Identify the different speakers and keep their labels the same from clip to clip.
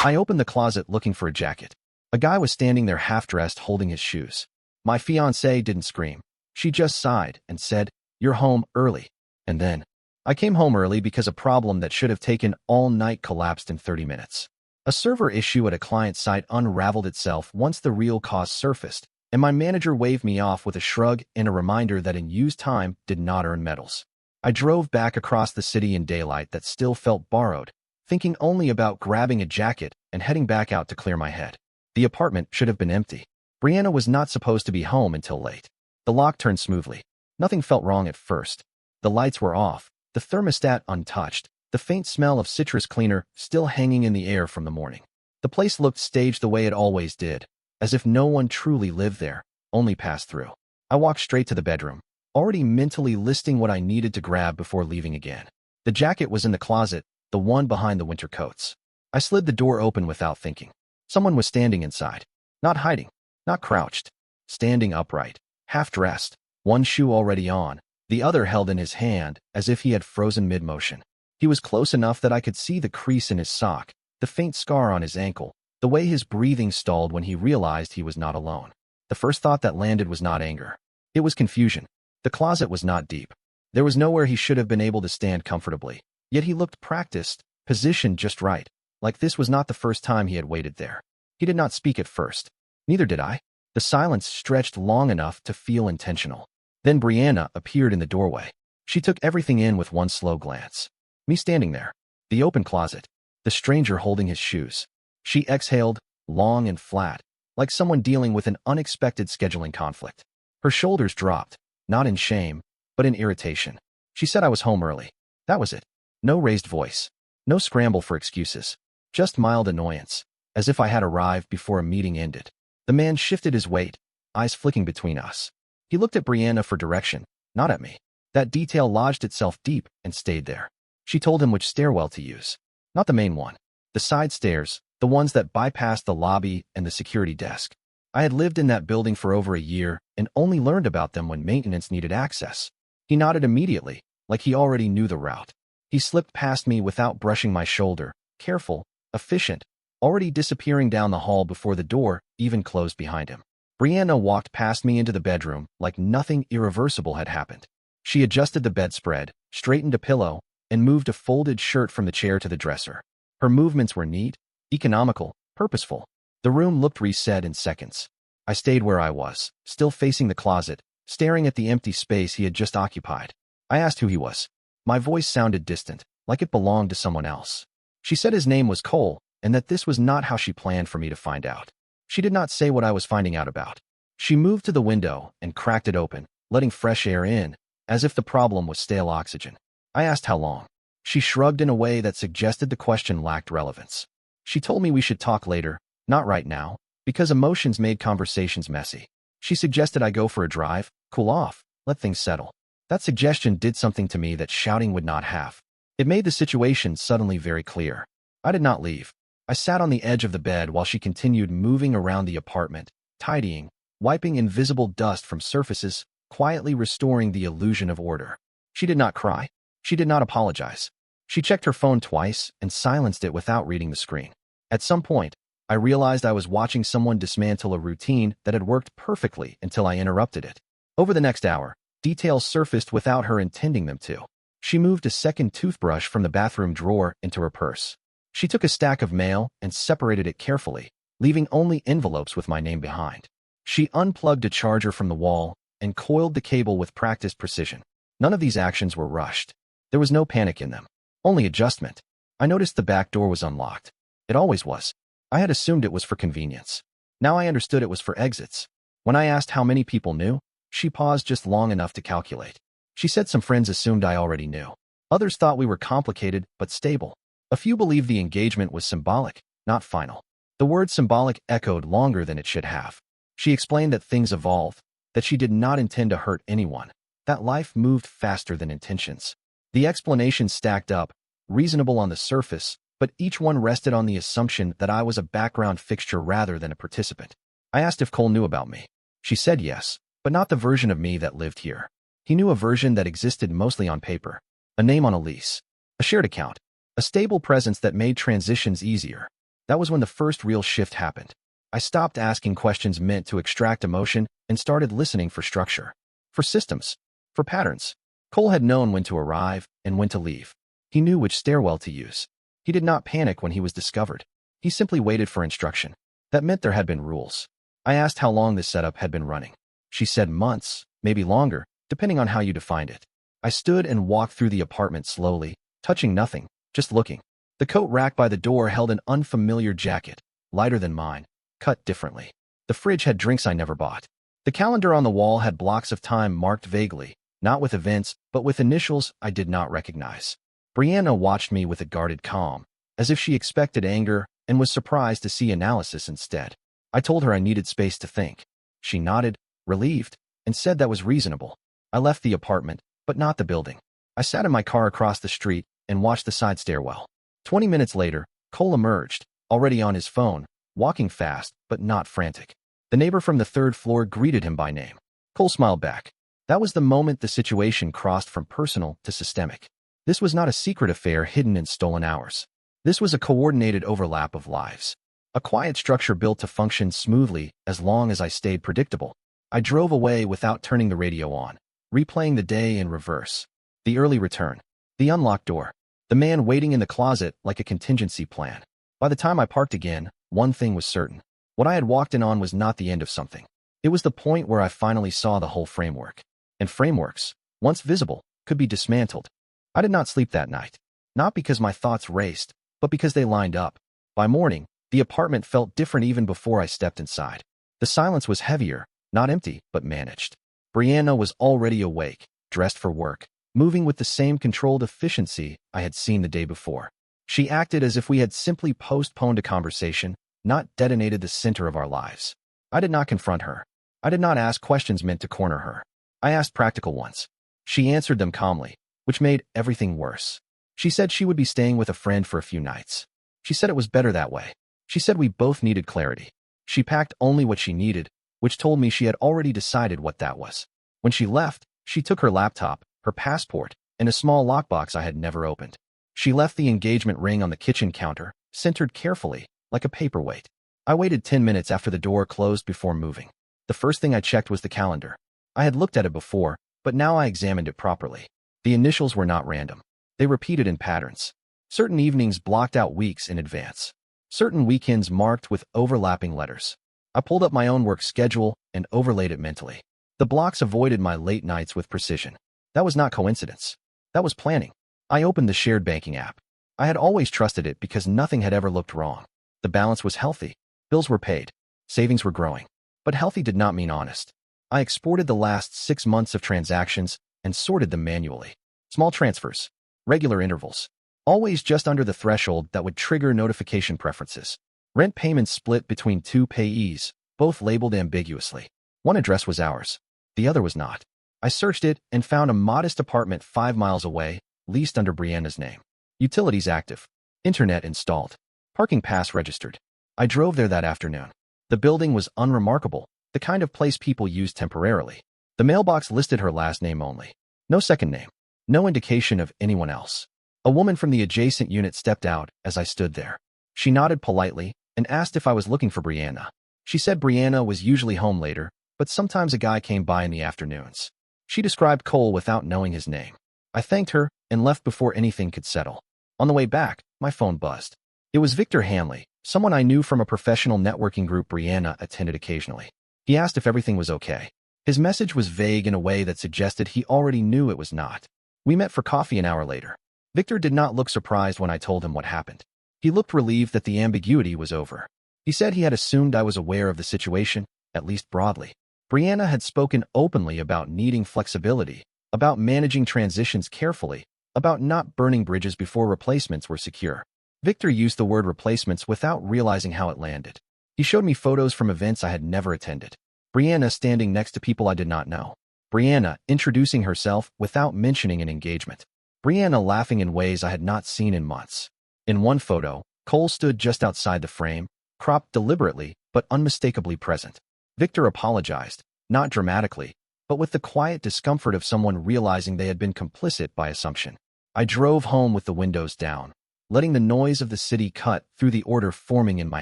Speaker 1: I opened the closet looking for a jacket. A guy was standing there half-dressed holding his shoes. My fiancée didn't scream. She just sighed and said, "You're home early." And then, I came home early because a problem that should have taken all night collapsed in 30 minutes. A server issue at a client site unraveled itself once the real cause surfaced, and my manager waved me off with a shrug and a reminder that unused time did not earn medals. I drove back across the city in daylight that still felt borrowed, thinking only about grabbing a jacket and heading back out to clear my head. The apartment should have been empty. Brianna was not supposed to be home until late. The lock turned smoothly. Nothing felt wrong at first. The lights were off, the thermostat untouched, the faint smell of citrus cleaner still hanging in the air from the morning. The place looked staged the way it always did, as if no one truly lived there, only passed through. I walked straight to the bedroom, already mentally listing what I needed to grab before leaving again. The jacket was in the closet, the one behind the winter coats. I slid the door open without thinking. Someone was standing inside. Not hiding, not crouched. Standing upright, half-dressed, one shoe already on, the other held in his hand as if he had frozen mid-motion. He was close enough that I could see the crease in his sock, the faint scar on his ankle, the way his breathing stalled when he realized he was not alone. The first thought that landed was not anger. It was confusion. The closet was not deep. There was nowhere he should have been able to stand comfortably. Yet he looked practiced, positioned just right, like this was not the first time he had waited there. He did not speak at first. Neither did I. The silence stretched long enough to feel intentional. Then Brianna appeared in the doorway. She took everything in with one slow glance. Me standing there. The open closet. The stranger holding his shoes. She exhaled, long and flat, like someone dealing with an unexpected scheduling conflict. Her shoulders dropped, not in shame, but in irritation. She said I was home early. That was it. No raised voice. No scramble for excuses. Just mild annoyance, as if I had arrived before a meeting ended. The man shifted his weight, eyes flicking between us. He looked at Brianna for direction, not at me. That detail lodged itself deep and stayed there. She told him which stairwell to use. Not the main one. The side stairs, the ones that bypassed the lobby and the security desk. I had lived in that building for over a year and only learned about them when maintenance needed access. He nodded immediately, like he already knew the route. He slipped past me without brushing my shoulder, careful, efficient, already disappearing down the hall before the door even closed behind him. Brianna walked past me into the bedroom like nothing irreversible had happened. She adjusted the bedspread, straightened a pillow, and moved a folded shirt from the chair to the dresser. Her movements were neat, economical, purposeful. The room looked reset in seconds. I stayed where I was, still facing the closet, staring at the empty space he had just occupied. I asked who he was. My voice sounded distant, like it belonged to someone else. She said his name was Cole, and that this was not how she planned for me to find out. She did not say what I was finding out about. She moved to the window and cracked it open, letting fresh air in, as if the problem was stale oxygen. I asked how long. She shrugged in a way that suggested the question lacked relevance. She told me we should talk later, not right now, because emotions made conversations messy. She suggested I go for a drive, cool off, let things settle. That suggestion did something to me that shouting would not have. It made the situation suddenly very clear. I did not leave. I sat on the edge of the bed while she continued moving around the apartment, tidying, wiping invisible dust from surfaces, quietly restoring the illusion of order. She did not cry. She did not apologize. She checked her phone twice and silenced it without reading the screen. At some point, I realized I was watching someone dismantle a routine that had worked perfectly until I interrupted it. Over the next hour, details surfaced without her intending them to. She moved a second toothbrush from the bathroom drawer into her purse. She took a stack of mail and separated it carefully, leaving only envelopes with my name behind. She unplugged a charger from the wall and coiled the cable with practiced precision. None of these actions were rushed. There was no panic in them, only adjustment. I noticed the back door was unlocked. It always was. I had assumed it was for convenience. Now I understood it was for exits. When I asked how many people knew, she paused just long enough to calculate. She said some friends assumed I already knew. Others thought we were complicated but stable. A few believed the engagement was symbolic, not final. The word symbolic echoed longer than it should have. She explained that things evolved, that she did not intend to hurt anyone, that life moved faster than intentions. The explanations stacked up, reasonable on the surface, but each one rested on the assumption that I was a background fixture rather than a participant. I asked if Cole knew about me. She said yes, but not the version of me that lived here. He knew a version that existed mostly on paper, a name on a lease, a shared account, a stable presence that made transitions easier. That was when the first real shift happened. I stopped asking questions meant to extract emotion and started listening for structure, for systems, for patterns. Cole had known when to arrive and when to leave. He knew which stairwell to use. He did not panic when he was discovered. He simply waited for instruction. That meant there had been rules. I asked how long this setup had been running. She said months, maybe longer, depending on how you defined it. I stood and walked through the apartment slowly, touching nothing, just looking. The coat rack by the door held an unfamiliar jacket, lighter than mine, cut differently. The fridge had drinks I never bought. The calendar on the wall had blocks of time marked vaguely, not with events, but with initials I did not recognize. Brianna watched me with a guarded calm, as if she expected anger and was surprised to see analysis instead. I told her I needed space to think. She nodded, relieved, and said that was reasonable. I left the apartment, but not the building. I sat in my car across the street and watched the side stairwell. 20 minutes later, Cole emerged, already on his phone, walking fast, but not frantic. The neighbor from the third floor greeted him by name. Cole smiled back. That was the moment the situation crossed from personal to systemic. This was not a secret affair hidden in stolen hours. This was a coordinated overlap of lives. A quiet structure built to function smoothly as long as I stayed predictable. I drove away without turning the radio on, replaying the day in reverse. The early return. The unlocked door. The man waiting in the closet like a contingency plan. By the time I parked again, one thing was certain. What I had walked in on was not the end of something. It was the point where I finally saw the whole framework. And frameworks, once visible, could be dismantled. I did not sleep that night. Not because my thoughts raced, but because they lined up. By morning, the apartment felt different even before I stepped inside. The silence was heavier, not empty, but managed. Brianna was already awake, dressed for work, moving with the same controlled efficiency I had seen the day before. She acted as if we had simply postponed a conversation, not detonated the center of our lives. I did not confront her. I did not ask questions meant to corner her. I asked practical ones. She answered them calmly, which made everything worse. She said she would be staying with a friend for a few nights. She said it was better that way. She said we both needed clarity. She packed only what she needed, which told me she had already decided what that was. When she left, she took her laptop, her passport, and a small lockbox I had never opened. She left the engagement ring on the kitchen counter, centered carefully, like a paperweight. I waited 10 minutes after the door closed before moving. The first thing I checked was the calendar. I had looked at it before, but now I examined it properly. The initials were not random. They repeated in patterns. Certain evenings blocked out weeks in advance. Certain weekends marked with overlapping letters. I pulled up my own work schedule and overlaid it mentally. The blocks avoided my late nights with precision. That was not coincidence. That was planning. I opened the shared banking app. I had always trusted it because nothing had ever looked wrong. The balance was healthy. Bills were paid. Savings were growing. But healthy did not mean honest. I exported the last 6 months of transactions and sorted them manually. Small transfers. Regular intervals. Always just under the threshold that would trigger notification preferences. Rent payments split between 2 payees, both labeled ambiguously. One address was ours. The other was not. I searched it and found a modest apartment 5 miles away, leased under Brianna's name. Utilities active. Internet installed. Parking pass registered. I drove there that afternoon. The building was unremarkable, the kind of place people used temporarily. The mailbox listed her last name only. No second name. No indication of anyone else. A woman from the adjacent unit stepped out as I stood there. She nodded politely and asked if I was looking for Brianna. She said Brianna was usually home later, but sometimes a guy came by in the afternoons. She described Cole without knowing his name. I thanked her and left before anything could settle. On the way back, my phone buzzed. It was Victor Hanley, someone I knew from a professional networking group Brianna attended occasionally. He asked if everything was okay. His message was vague in a way that suggested he already knew it was not. We met for coffee an hour later. Victor did not look surprised when I told him what happened. He looked relieved that the ambiguity was over. He said he had assumed I was aware of the situation, at least broadly. Brianna had spoken openly about needing flexibility, about managing transitions carefully, about not burning bridges before replacements were secure. Victor used the word replacements without realizing how it landed. He showed me photos from events I had never attended. Brianna standing next to people I did not know. Brianna introducing herself without mentioning an engagement. Brianna laughing in ways I had not seen in months. In one photo, Cole stood just outside the frame, cropped deliberately but unmistakably present. Victor apologized, not dramatically, but with the quiet discomfort of someone realizing they had been complicit by assumption. I drove home with the windows down. letting the noise of the city cut through the order forming in my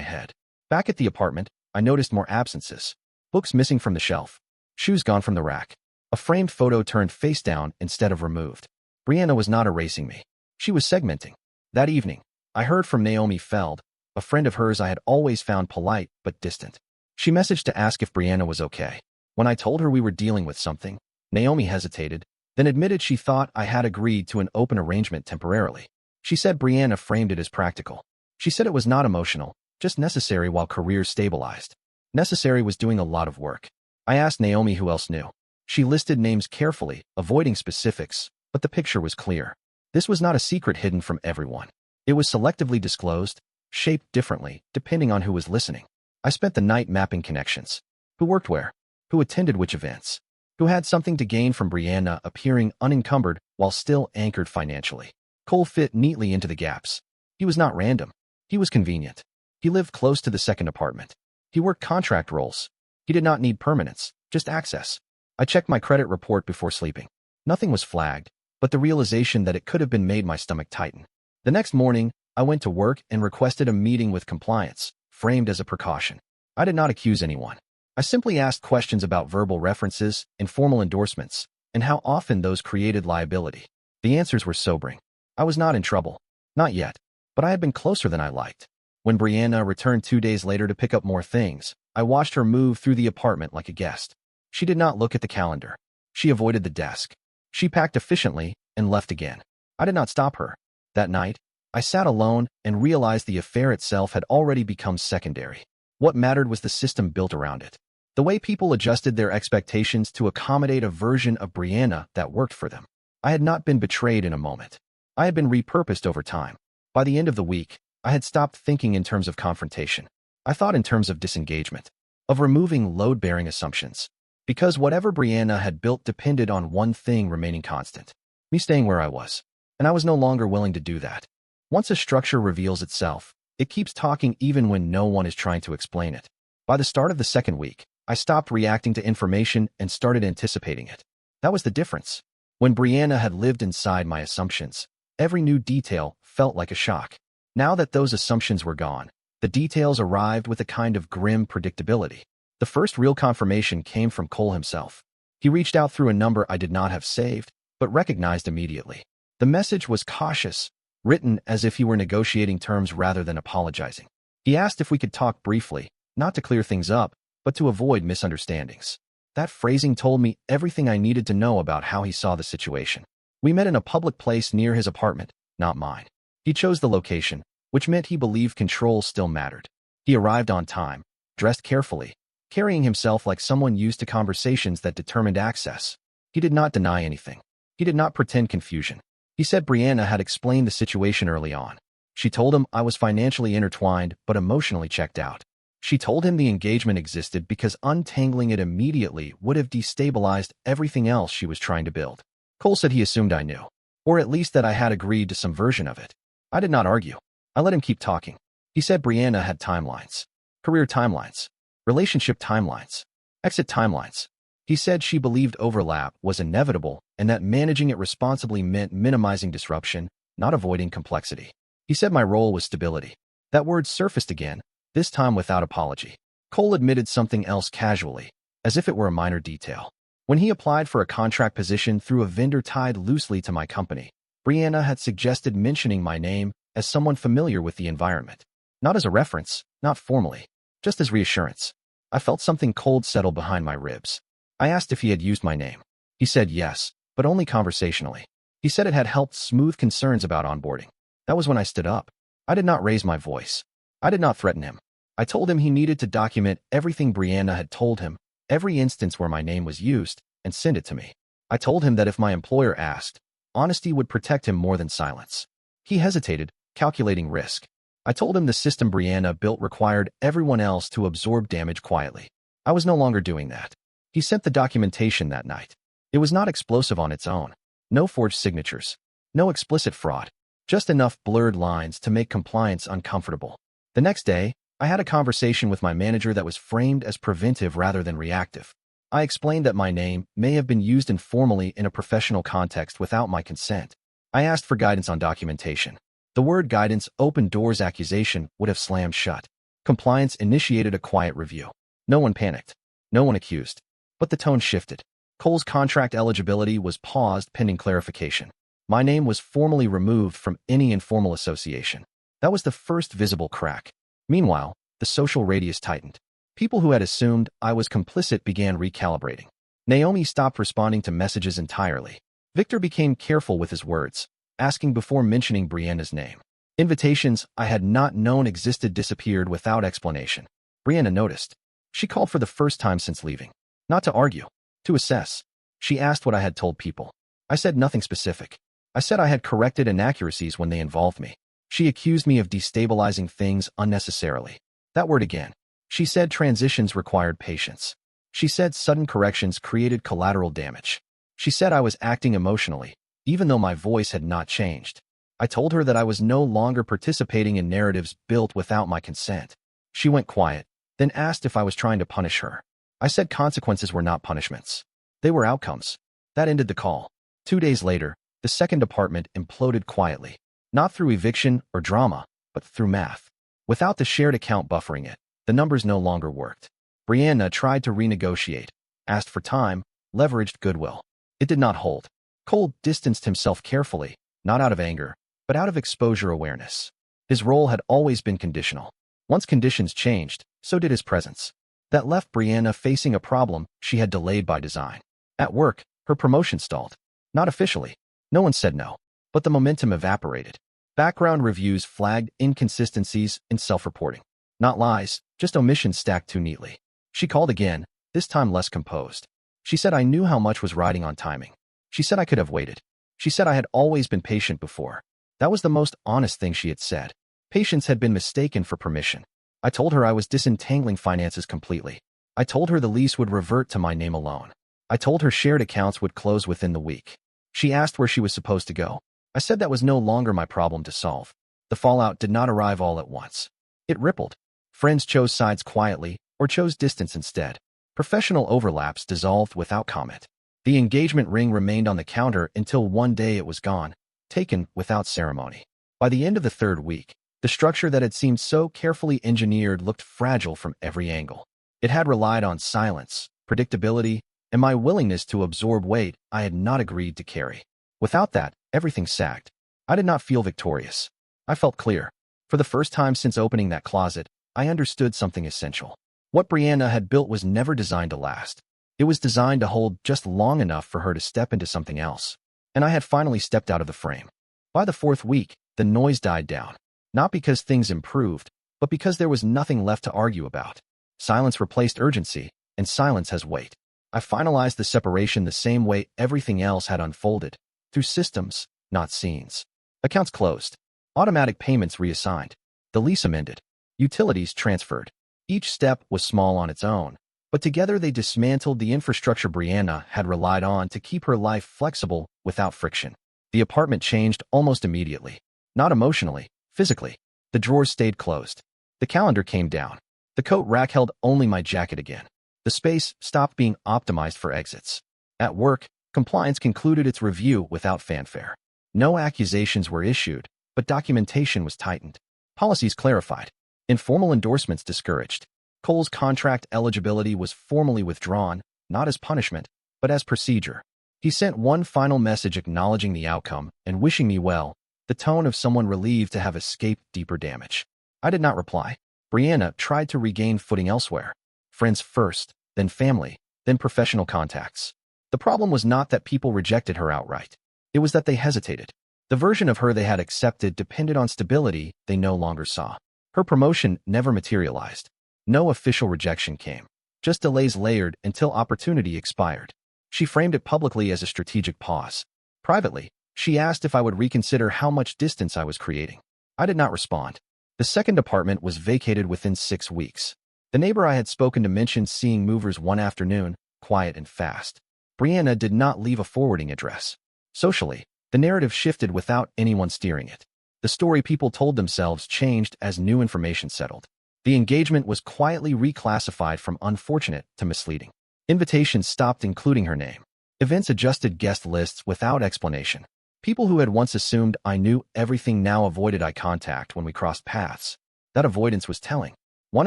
Speaker 1: head. Back at the apartment, I noticed more absences. Books missing from the shelf. Shoes gone from the rack. A framed photo turned face down instead of removed. Brianna was not erasing me. She was segmenting. That evening, I heard from Naomi Feld, a friend of hers I had always found polite but distant. She messaged to ask if Brianna was okay. When I told her we were dealing with something, Naomi hesitated, then admitted she thought I had agreed to an open arrangement temporarily. She said Brianna framed it as practical. She said it was not emotional, just necessary while careers stabilized. Necessary was doing a lot of work. I asked Naomi who else knew. She listed names carefully, avoiding specifics, but the picture was clear. This was not a secret hidden from everyone. It was selectively disclosed, shaped differently, depending on who was listening. I spent the night mapping connections. Who worked where? Who attended which events? Who had something to gain from Brianna appearing unencumbered while still anchored financially? Cole fit neatly into the gaps. He was not random. He was convenient. He lived close to the second apartment. He worked contract roles. He did not need permanence, just access. I checked my credit report before sleeping. Nothing was flagged, but the realization that it could have been made my stomach tighten. The next morning, I went to work and requested a meeting with compliance, framed as a precaution. I did not accuse anyone. I simply asked questions about verbal references, informal endorsements, and how often those created liability. The answers were sobering. I was not in trouble. Not yet. But I had been closer than I liked. When Brianna returned 2 days later to pick up more things, I watched her move through the apartment like a guest. She did not look at the calendar. She avoided the desk. She packed efficiently and left again. I did not stop her. That night, I sat alone and realized the affair itself had already become secondary. What mattered was the system built around it. The way people adjusted their expectations to accommodate a version of Brianna that worked for them. I had not been betrayed in a moment. I had been repurposed over time. By the end of the week, I had stopped thinking in terms of confrontation. I thought in terms of disengagement, of removing load-bearing assumptions. Because whatever Brianna had built depended on one thing remaining constant. Me staying where I was. And I was no longer willing to do that. Once a structure reveals itself, it keeps talking even when no one is trying to explain it. By the start of the second week, I stopped reacting to information and started anticipating it. That was the difference. When Brianna had lived inside my assumptions, every new detail felt like a shock. Now that those assumptions were gone, the details arrived with a kind of grim predictability. The first real confirmation came from Cole himself. He reached out through a number I did not have saved, but recognized immediately. The message was cautious, written as if he were negotiating terms rather than apologizing. He asked if we could talk briefly, not to clear things up, but to avoid misunderstandings. That phrasing told me everything I needed to know about how he saw the situation. We met in a public place near his apartment, not mine. He chose the location, which meant he believed control still mattered. He arrived on time, dressed carefully, carrying himself like someone used to conversations that determined access. He did not deny anything. He did not pretend confusion. He said Brianna had explained the situation early on. She told him I was financially intertwined but emotionally checked out. She told him the engagement existed because untangling it immediately would have destabilized everything else she was trying to build. Cole said he assumed I knew, or at least that I had agreed to some version of it. I did not argue. I let him keep talking. He said Brianna had timelines. Career timelines. Relationship timelines. Exit timelines. He said she believed overlap was inevitable and that managing it responsibly meant minimizing disruption, not avoiding complexity. He said my role was stability. That word surfaced again, this time without apology. Cole admitted something else casually, as if it were a minor detail. When he applied for a contract position through a vendor tied loosely to my company, Brianna had suggested mentioning my name as someone familiar with the environment. Not as a reference, not formally, just as reassurance. I felt something cold settle behind my ribs. I asked if he had used my name. He said yes, but only conversationally. He said it had helped smooth concerns about onboarding. That was when I stood up. I did not raise my voice. I did not threaten him. I told him he needed to document everything Brianna had told him, every instance where my name was used, and send it to me. I told him that if my employer asked, honesty would protect him more than silence. He hesitated, calculating risk. I told him the system Brianna built required everyone else to absorb damage quietly. I was no longer doing that. He sent the documentation that night. It was not explosive on its own. No forged signatures. No explicit fraud. Just enough blurred lines to make compliance uncomfortable. The next day, I had a conversation with my manager that was framed as preventive rather than reactive. I explained that my name may have been used informally in a professional context without my consent. I asked for guidance on documentation. The word guidance opened doors accusation would have slammed shut. Compliance initiated a quiet review. No one panicked. No one accused. But the tone shifted. Cole's contract eligibility was paused pending clarification. My name was formally removed from any informal association. That was the first visible crack. Meanwhile, the social radius tightened. People who had assumed I was complicit began recalibrating. Naomi stopped responding to messages entirely. Victor became careful with his words, asking before mentioning Brianna's name. Invitations I had not known existed disappeared without explanation. Brianna noticed. She called for the first time since leaving. Not to argue, to assess. She asked what I had told people. I said nothing specific. I said I had corrected inaccuracies when they involved me. She accused me of destabilizing things unnecessarily. That word again. She said transitions required patience. She said sudden corrections created collateral damage. She said I was acting emotionally, even though my voice had not changed. I told her that I was no longer participating in narratives built without my consent. She went quiet, then asked if I was trying to punish her. I said consequences were not punishments. They were outcomes. That ended the call. 2 days later, the second apartment imploded quietly. Not through eviction or drama, but through math. Without the shared account buffering it, the numbers no longer worked. Brianna tried to renegotiate, asked for time, leveraged goodwill. It did not hold. Cole distanced himself carefully, not out of anger, but out of exposure awareness. His role had always been conditional. Once conditions changed, so did his presence. That left Brianna facing a problem she had delayed by design. At work, her promotion stalled. Not officially. No one said no, but the momentum evaporated. Background reviews flagged inconsistencies in self-reporting. Not lies, just omissions stacked too neatly. She called again, this time less composed. She said I knew how much was riding on timing. She said I could have waited. She said I had always been patient before. That was the most honest thing she had said. Patience had been mistaken for permission. I told her I was disentangling finances completely. I told her the lease would revert to my name alone. I told her shared accounts would close within the week. She asked where she was supposed to go. I said that was no longer my problem to solve. The fallout did not arrive all at once. It rippled. Friends chose sides quietly, or chose distance instead. Professional overlaps dissolved without comment. The engagement ring remained on the counter until one day it was gone, taken without ceremony. By the end of the third week, the structure that had seemed so carefully engineered looked fragile from every angle. It had relied on silence, predictability, and my willingness to absorb weight I had not agreed to carry. Without that, everything sagged. I did not feel victorious. I felt clear. For the first time since opening that closet, I understood something essential. What Brianna had built was never designed to last. It was designed to hold just long enough for her to step into something else. And I had finally stepped out of the frame. By the fourth week, the noise died down. Not because things improved, but because there was nothing left to argue about. Silence replaced urgency, and silence has weight. I finalized the separation the same way everything else had unfolded, through systems, not scenes. Accounts closed. Automatic payments reassigned. The lease amended. Utilities transferred. Each step was small on its own, but together they dismantled the infrastructure Brianna had relied on to keep her life flexible without friction. The apartment changed almost immediately. Not emotionally, physically. The drawers stayed closed. The calendar came down. The coat rack held only my jacket again. The space stopped being optimized for exits. At work, compliance concluded its review without fanfare. No accusations were issued, but documentation was tightened. Policies clarified. Informal endorsements discouraged. Cole's contract eligibility was formally withdrawn, not as punishment, but as procedure. He sent one final message acknowledging the outcome and wishing me well, the tone of someone relieved to have escaped deeper damage. I did not reply. Brianna tried to regain footing elsewhere. Friends first, then family, then professional contacts. The problem was not that people rejected her outright. It was that they hesitated. The version of her they had accepted depended on stability they no longer saw. Her promotion never materialized. No official rejection came. Just delays layered until opportunity expired. She framed it publicly as a strategic pause. Privately, she asked if I would reconsider how much distance I was creating. I did not respond. The second apartment was vacated within 6 weeks. The neighbor I had spoken to mentioned seeing movers one afternoon, quiet and fast. Brianna did not leave a forwarding address. Socially, the narrative shifted without anyone steering it. The story people told themselves changed as new information settled. The engagement was quietly reclassified from unfortunate to misleading. Invitations stopped including her name. Events adjusted guest lists without explanation. People who had once assumed I knew everything now avoided eye contact when we crossed paths. That avoidance was telling. One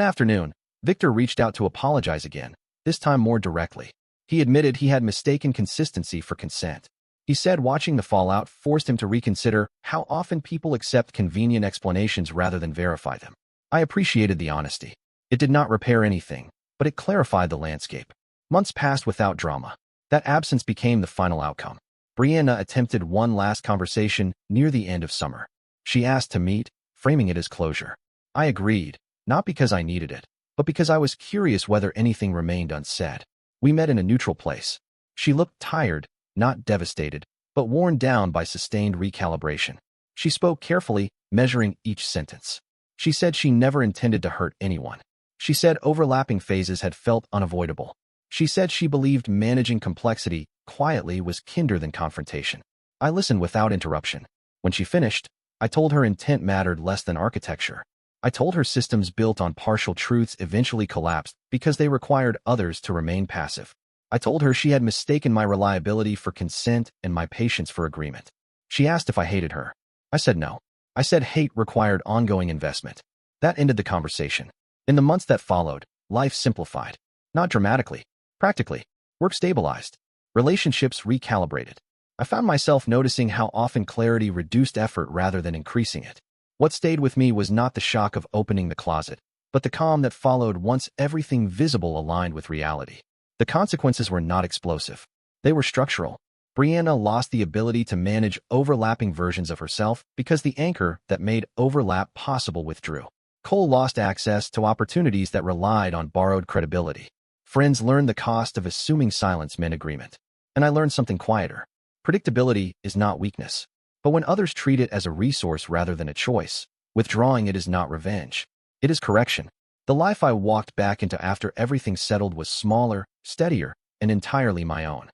Speaker 1: afternoon, Victor reached out to apologize again, this time more directly. He admitted he had mistaken consistency for consent. He said watching the fallout forced him to reconsider how often people accept convenient explanations rather than verify them. I appreciated the honesty. It did not repair anything, but it clarified the landscape. Months passed without drama. That absence became the final outcome. Brianna attempted one last conversation near the end of summer. She asked to meet, framing it as closure. I agreed, not because I needed it, but because I was curious whether anything remained unsaid. We met in a neutral place. She looked tired, not devastated, but worn down by sustained recalibration. She spoke carefully, measuring each sentence. She said she never intended to hurt anyone. She said overlapping phases had felt unavoidable. She said she believed managing complexity quietly was kinder than confrontation. I listened without interruption. When she finished, I told her intent mattered less than architecture. I told her systems built on partial truths eventually collapsed because they required others to remain passive. I told her she had mistaken my reliability for consent and my patience for agreement. She asked if I hated her. I said no. I said hate required ongoing investment. That ended the conversation. In the months that followed, life simplified. Not dramatically. Practically. Work stabilized. Relationships recalibrated. I found myself noticing how often clarity reduced effort rather than increasing it. What stayed with me was not the shock of opening the closet, but the calm that followed once everything visible aligned with reality. The consequences were not explosive. They were structural. Brianna lost the ability to manage overlapping versions of herself because the anchor that made overlap possible withdrew. Cole lost access to opportunities that relied on borrowed credibility. Friends learned the cost of assuming silence meant agreement. And I learned something quieter. Predictability is not weakness. But when others treat it as a resource rather than a choice, withdrawing it is not revenge. It is correction. The life I walked back into after everything settled was smaller, steadier, and entirely my own.